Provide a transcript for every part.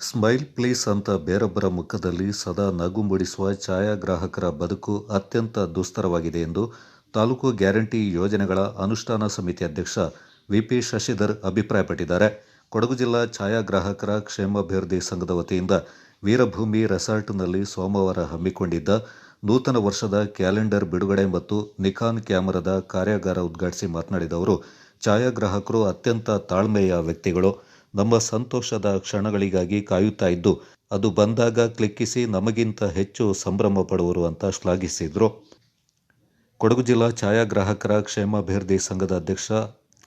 Smile please ಅಂತ ಬೇರೊಬ್ಬರ ಮುಖದಲ್ಲಿ ಸದಾ ನಗು ಮೂಡಿಸುವ ಛಾಯಾಗ್ರಾಹಕರ ಬದುಕು ಅತ್ಯಂತ ದುಸ್ತರವಾಗಿದೆ ಎಂದು ತಾಲೂಕು ಗ್ಯಾರಂಟಿ ಯೋಜನೆಗಳ ಅನುಷ್ಠಾನ ಸಮಿತಿ ಅಧ್ಯಕ್ಷ ವಿಪಿ ಶಶಿಧರ್ ಅಭಿಪ್ರಾಯಪಟ್ಟಿದ್ದಾರೆ. ಕೊಡಗು ಜಿಲ್ಲಾ ಛಾಯಾಗ್ರಾಹಕರ ಕ್ಷೇಮಾಭಿವೃದ್ಧಿ ಸಂಘದ ವತಿಯಿಂದ ವೀರಭೂಮಿ ರೆಸಾರ್ಟ್ನಲ್ಲಿ ಸೋಮವಾರ ಹಮ್ಮಿಕೊಂಡಿದ್ದ ನೂತನ ವರ್ಷದ ಕ್ಯಾಲೆಂಡರ್ ಬಿಡುಗಡೆ ಮತ್ತು ನಿಕಾನ್ ಕ್ಯಾಮರಾದ ಕಾರ್ಯಾಗಾರ ಉದ್ಘಾಟಿಸಿ ಮಾತನಾಡಿದ ಅವರು, ಛಾಯಾಗ್ರಾಹಕರು ಅತ್ಯಂತ ತಾಳ್ಮೆಯ ವ್ಯಕ್ತಿಗಳು. ನಮ್ಮ ಸಂತೋಷದ ಕ್ಷಣಗಳಿಗಾಗಿ ಕಾಯುತ್ತಾ ಇದ್ದು ಅದು ಬಂದಾಗ ಕ್ಲಿಕ್ಕಿಸಿ ನಮಗಿಂತ ಹೆಚ್ಚು ಸಂಭ್ರಮ ಪಡುವರು ಅಂತ ಶ್ಲಾಘಿಸಿದರು. ಕೊಡಗು ಜಿಲ್ಲಾ ಛಾಯಾಗ್ರಾಹಕರ ಕ್ಷೇಮಾಭಿವೃದ್ಧಿ ಸಂಘದ ಅಧ್ಯಕ್ಷ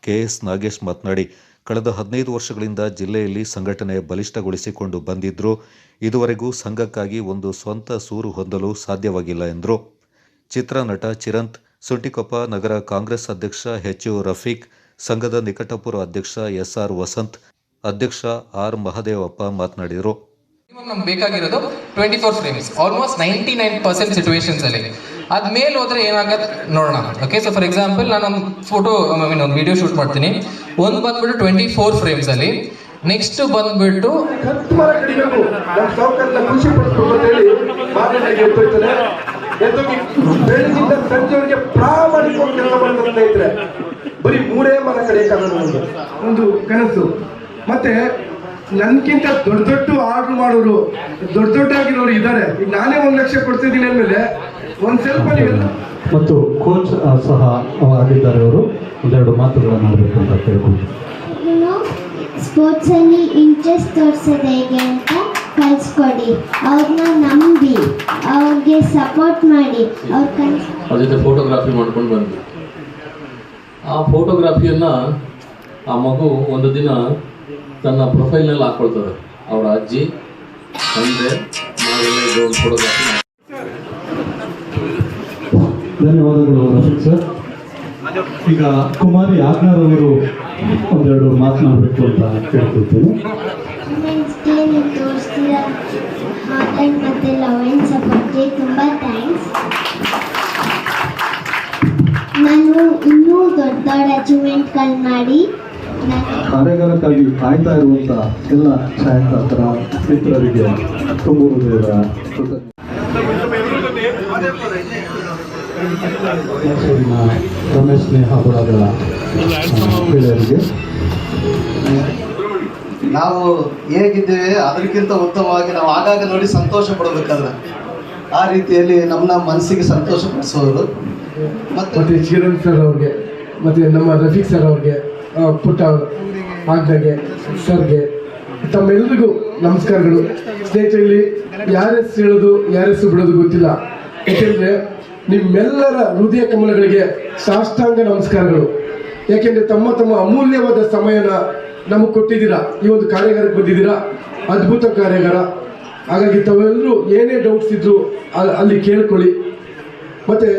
ಕೆಎಸ್ ನಾಗೇಶ್ ಮಾತನಾಡಿ, ಕಳೆದ 15 ವರ್ಷಗಳಿಂದ ಜಿಲ್ಲೆಯಲ್ಲಿ ಸಂಘಟನೆ ಬಲಿಷ್ಠಗೊಳಿಸಿಕೊಂಡು ಬಂದಿದ್ದರೂ ಇದುವರೆಗೂ ಸಂಘಕ್ಕಾಗಿ ಒಂದು ಸ್ವಂತ ಸೂರು ಹೊಂದಲು ಸಾಧ್ಯವಾಗಿಲ್ಲ ಎಂದರು. ಚಿತ್ರನಟ ಚಿರಂತ್, ಸುಂಟಿಕೊಪ್ಪ ನಗರ ಕಾಂಗ್ರೆಸ್ ಅಧ್ಯಕ್ಷ ಎಚ್ ಯು ರಫೀಕ್, ಸಂಘದ ನಿಕಟಪುರ ಅಧ್ಯಕ್ಷ ಎಸ್ಆರ್ ವಸಂತ್, ಅಧ್ಯಕ್ಷ ಆರ್ ಮಹದೇವಪ್ಪ ಮಾತನಾಡಿದರು. ನಮ್ಗೆ ಬೇಕಾಗಿರೋದು 24 ಫ್ರೇಮ್ಸ್, ಆಲ್ಮೋಸ್ಟ್ 99% ಸಿಚುವೇಶನ್ಸ್ ಅಲ್ಲಿ. ಅದ್ಮೇಲೆ ಹೋದ್ರೆ ಏನಾಗತ್ತೆ ನೋಡೋಣ. ಓಕೆ, ಸೊ ಫಾರ್ ಎಕ್ಸಾಂಪಲ್ ನಾನು ಒಂದು ವಿಡಿಯೋ ಶೂಟ್ ಮಾಡ್ತೀನಿ. ಒಂದು ಬಂದ್ಬಿಟ್ಟು 24 ಫ್ರೇಮ್ಸ್ ಅಲ್ಲಿ, ನೆಕ್ಸ್ಟ್ ಬಂದ್ಬಿಟ್ಟು ಬರೀ 3 ಮರ ಕಡೆ ಒಂದು ಕನಸು. ಮತ್ತೆ ನನ್ಗಿಂತ ದೊಡ್ಡ ಆರ್ಡರ್ ಮಾಡೋರು ದೊಡ್ಡಾಗಿರೋರು ಇದ್ದಾರೆ. ಈಗ ನಾನೇ 1 ಲಕ್ಷ ಕೊಡ್ತಿದ್ದೀನಿ ಅಂದಮೇಲೆ ಒಂದು ಸ್ವಲ್ಪ ಮತ್ತು ಕೋಚ್ ಸಹ ಆಗಿದ್ದಾರೆ. ಅವರು ಒಂದೆರಡು ಮಾತುಗಳನ್ನು ಆಡಬೇಕು ಅಂತ ಕೇಳ್ಕೊಂಡು. ಸ್ಪೋರ್ಟ್ಸ್ ಅಲ್ಲಿ ಇಂಟ್ರೆಸ್ಟ್ ತೋರಿಸೋದು ಹೇಗೆ ಅಂತ ಕಲಿಸ್ಕೊಡಿ, ಅವ್ರನ್ನ ನಂಬಿ ಅವ್ರಿಗೆ ಸಪೋರ್ಟ್ ಮಾಡಿ. ಅವ್ರ ಜೊತೆ ಫೋಟೋಗ್ರಾಫಿ ಮಾಡ್ಕೊಂಡು ಬಂದ್ವಿ. ಆ ಫೋಟೋಗ್ರಾಫಿಯನ್ನು ಆ ಮಗು ಒಂದು ದಿನ ತನ್ನ ಪ್ರೊಫೈಲ್ನಲ್ಲಿ ಹಾಕ್ಕೊಳ್ತದೆ. ಅವರ ಅಜ್ಜಿ, ತಂದೆ, ನಾವೆಲ್ಲ ಇದು ಒಂದು ಫೋಟೋಗ್ರಾಫಿ. ಧನ್ಯವಾದಗಳು ರಫೀಕ್ ಸರ್. ಈಗ ಕುಮಾರಿ ಆಗ್ನಾರ್ ಅವರು ಒಂದೆರಡು ಮಾತನಾಡಬೇಕು ಅಂತ ಕೇಳ್ಕೊಳ್ತೀನಿ. ಮತ್ತೆ ಲವ್ ಸಪೋರ್ಟ್ಗೆ ತುಂಬ ಥ್ಯಾಂಕ್ಸ್. ನಾನು ಇನ್ನೂ ದೊಡ್ಡ ಅಚೀವ್ಮೆಂಟ್ಗಳು ಮಾಡಿ ಕಾರ್ಯಾಗಾರಕ್ಕಾಗಿ ಕಾಯ್ತಾ ಇರುವಂಥ ಎಲ್ಲ ಛಾಯಾಗ್ರಾಹಕರ ಮಿತ್ರರಿಗೆ ತುಂಬ ಹೃದಯದ ರಮೇಶ್ ಸ್ನೇಹ ಬುಡದ ಗೆಳೆಯರಿಗೆ ನಾವು ಹೇಗಿದ್ದೇವೆ ಅದಕ್ಕಿಂತ ಉತ್ತಮವಾಗಿ ನಾವು ಆಗಾಗ ನೋಡಿ ಸಂತೋಷ ಪಡಬೇಕಾದ್ರೆ ಆ ರೀತಿಯಲ್ಲಿ ನಮ್ಮ ಮನಸ್ಸಿಗೆ ಸಂತೋಷ ಪಡಿಸೋರು. ಮತ್ತೆ ಚಿರಣ್ ಸರ್ ಅವ್ರಿಗೆ, ಮತ್ತೆ ನಮ್ಮ ರಫೀಕ್ ಸರ್ ಅವ್ರಿಗೆ, ಪುಟ್ಟ ಆಗ್ದಾಗೆ ಸರ್ಗೆ, ತಮ್ಮೆಲ್ಲರಿಗೂ ನಮಸ್ಕಾರಗಳು. ಸ್ನೇಹಿತರಲ್ಲಿ ಯಾರೆಸ್ ಹೇಳೋದು ಯಾರೆಸ್ ಬಿಡೋದು ಗೊತ್ತಿಲ್ಲ. ಯಾಕೆಂದರೆ ನಿಮ್ಮೆಲ್ಲರ ಹೃದಯ ಕಮಲಗಳಿಗೆ ಸಾಷ್ಟಾಂಗ ನಮಸ್ಕಾರಗಳು. ಯಾಕೆಂದರೆ ತಮ್ಮ ಅಮೂಲ್ಯವಾದ ಸಮಯನ ನಮಗೆ ಕೊಟ್ಟಿದ್ದೀರಾ. ಈ ಒಂದು ಕಾರ್ಯಾಗಾರಕ್ಕೆ ಬಂದಿದ್ದೀರಾ, ಅದ್ಭುತ ಕಾರ್ಯಾಗಾರ. ಹಾಗಾಗಿ ತಾವೆಲ್ಲರೂ ಏನೇ ಡೌಟ್ಸ್ ಇದ್ದರೂ ಅಲ್ಲಿ ಕೇಳ್ಕೊಳ್ಳಿ. ಮತ್ತು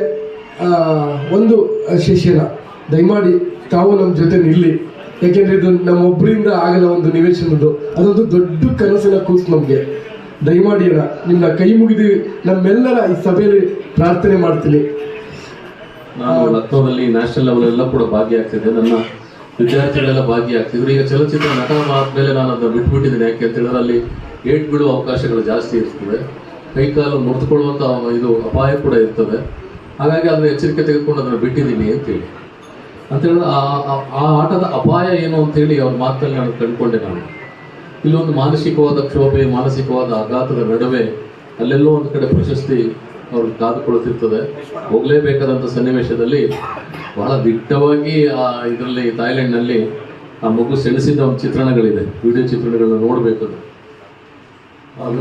ಒಂದು ಶಿಷ್ಯನ ದಯಮಾಡಿ ತಾವು ನಮ್ಮ ಜೊತೆ ನಿಲ್ಲಿ. ಯಾಕೆಂದರೆ ಇದು ನಮ್ಮೊಬ್ಬರಿಂದ ಆಗಲ್ಲ ಒಂದು ನಿವೇಶನದ್ದು, ಅದೊಂದು ದೊಡ್ಡ ಕನಸಿನ ಕೂಸು ನಮಗೆ. ದಯಮಾಡಿ ಅಣ್ಣ, ನಿಮ್ಮನ್ನ ಕೈ ಮುಗಿದು ನಮ್ಮೆಲ್ಲರ ಈ ಸಭೆಯಲ್ಲಿ ಪ್ರಾರ್ಥನೆ ಮಾಡ್ತೀನಿ. ನಾನು ಲಕ್ನೋದಲ್ಲಿ ನ್ಯಾಷನಲ್ ಲೆವೆಲ್ ಎಲ್ಲ ಕೂಡ ಭಾಗಿಯಾಗ್ತಿದ್ದೆ. ನನ್ನ ವಿದ್ಯಾರ್ಥಿಗಳೆಲ್ಲ ಭಾಗಿಯಾಗ್ತಿದ್ರು. ಈಗ ಚಲನಚಿತ್ರ ನಟ ಆದಮೇಲೆ ನಾನು ಅದನ್ನು ಬಿಟ್ಬಿಟ್ಟಿದ್ದೀನಿ. ಯಾಕೆ ಅಂತ ಹೇಳಿದ್ರೆ ಅಲ್ಲಿ ಏಟ್ ಬೀಳುವ ಅವಕಾಶಗಳು ಜಾಸ್ತಿ ಇರ್ತದೆ, ಕೈಕಾಲು ಮುರಿದುಕೊಳ್ಳುವಂಥ ಇದು ಅಪಾಯ ಕೂಡ ಇರ್ತದೆ. ಹಾಗಾಗಿ ಅದನ್ನು ಎಚ್ಚರಿಕೆ ತೆಗೆದುಕೊಂಡು ಅದನ್ನು ಬಿಟ್ಟಿದ್ದೀನಿ ಅಂತೇಳಿ ಅಂತೇಳಿದ್ರೆ ಆ ಆಟದ ಅಪಾಯ ಏನು ಅಂತೇಳಿ ಅವ್ರ ಮಾತಲ್ಲಿ ನಾನು ಕಂಡುಕೊಂಡೆ. ನಾನು ಇಲ್ಲೊಂದು ಮಾನಸಿಕವಾದ ಕ್ಷೋಭೆ, ಮಾನಸಿಕವಾದ ಆಘಾತದ ನಡುವೆ ಅಲ್ಲೆಲ್ಲೋ ಒಂದು ಕಡೆ ಪ್ರಶಸ್ತಿ ಅವ್ರಿಗೆ ಕಾದುಕೊಳ್ತಿರ್ತದೆ. ಹೋಗಲೇಬೇಕಾದಂಥ ಸನ್ನಿವೇಶದಲ್ಲಿ ಬಹಳ ದಿಟ್ಟವಾಗಿ ಇದರಲ್ಲಿ ಥಾಯ್ಲೆಂಡ್ನಲ್ಲಿ ಆ ಮಗು ಸೆಳೆಸಿದ ಒಂದು ಚಿತ್ರಣಗಳಿದೆ, ವಿಡಿಯೋ ಚಿತ್ರಣಗಳನ್ನ ನೋಡಬೇಕು. ಅದು